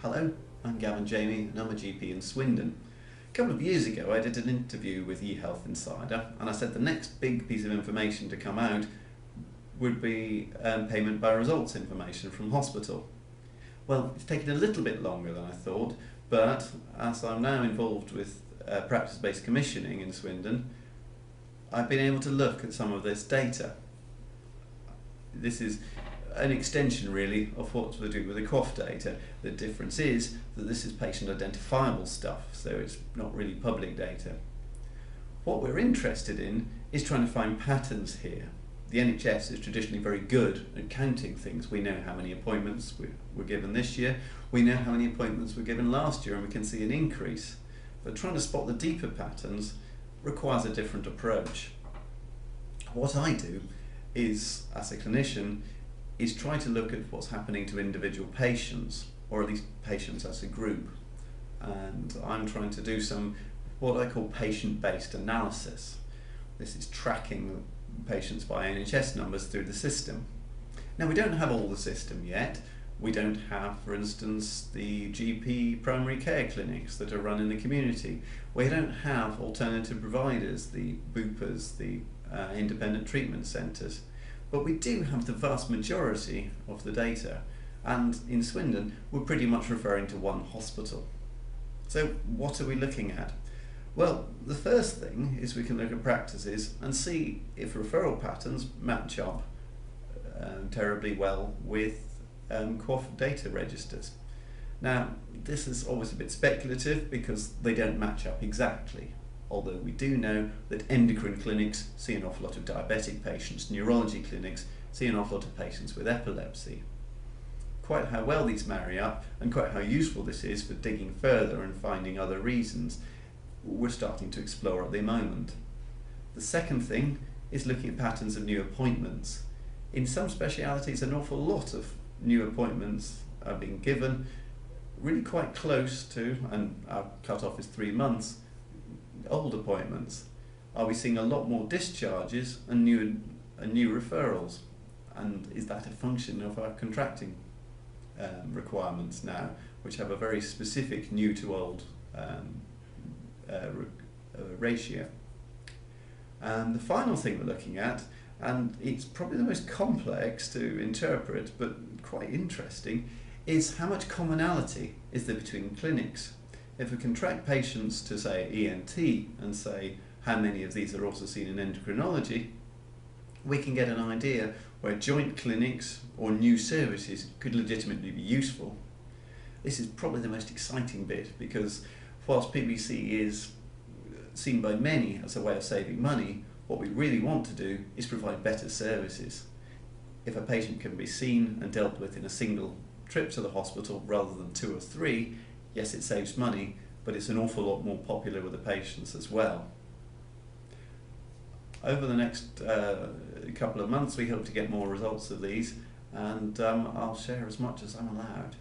Hello, I'm Gavin Jamie and I'm a GP in Swindon. A couple of years ago I did an interview with eHealth Insider and I said the next big piece of information to come out would be payment by results information from hospital. Well, it's taken a little bit longer than I thought, but as I'm now involved with practice-based commissioning in Swindon, I've been able to look at some of this data. This is an extension really of what to do with the QOF data. The difference is that this is patient identifiable stuff, so it's not really public data. What we're interested in is trying to find patterns here. The NHS is traditionally very good at counting things. We know how many appointments were given this year, we know how many appointments were given last year, and we can see an increase. But trying to spot the deeper patterns requires a different approach. What I do is, as a clinician, is try to look at what's happening to individual patients, or at least patients as a group. And I'm trying to do some what I call patient-based analysis. This is tracking patients by NHS numbers through the system. Now, we don't have all the system yet. We don't have, for instance, the GP primary care clinics that are run in the community. We don't have alternative providers, the BUPAs, the independent treatment centres. But we do have the vast majority of the data, and in Swindon we're pretty much referring to one hospital. So what are we looking at? Well, the first thing is we can look at practices and see if referral patterns match up terribly well with QOF data registers. Now, this is always a bit speculative because they don't match up exactly. Although we do know that endocrine clinics see an awful lot of diabetic patients, neurology clinics see an awful lot of patients with epilepsy. Quite how well these marry up and quite how useful this is for digging further and finding other reasons, we're starting to explore at the moment. The second thing is looking at patterns of new appointments. In some specialities, an awful lot of new appointments are being given, really quite close to, and our cut-off is 3 months, old appointments. Are we seeing a lot more discharges and new referrals? And is that a function of our contracting requirements now, which have a very specific new to old ratio? And the final thing we're looking at, and it's probably the most complex to interpret but quite interesting, is how much commonality is there between clinics. If we can track patients to, say, ENT and say how many of these are also seen in endocrinology, we can get an idea where joint clinics or new services could legitimately be useful. This is probably the most exciting bit because whilst PBC is seen by many as a way of saving money, what we really want to do is provide better services. If a patient can be seen and dealt with in a single trip to the hospital rather than 2 or 3, yes, it saves money, but it's an awful lot more popular with the patients as well. Over the next couple of months, we hope to get more results of these, and I'll share as much as I'm allowed.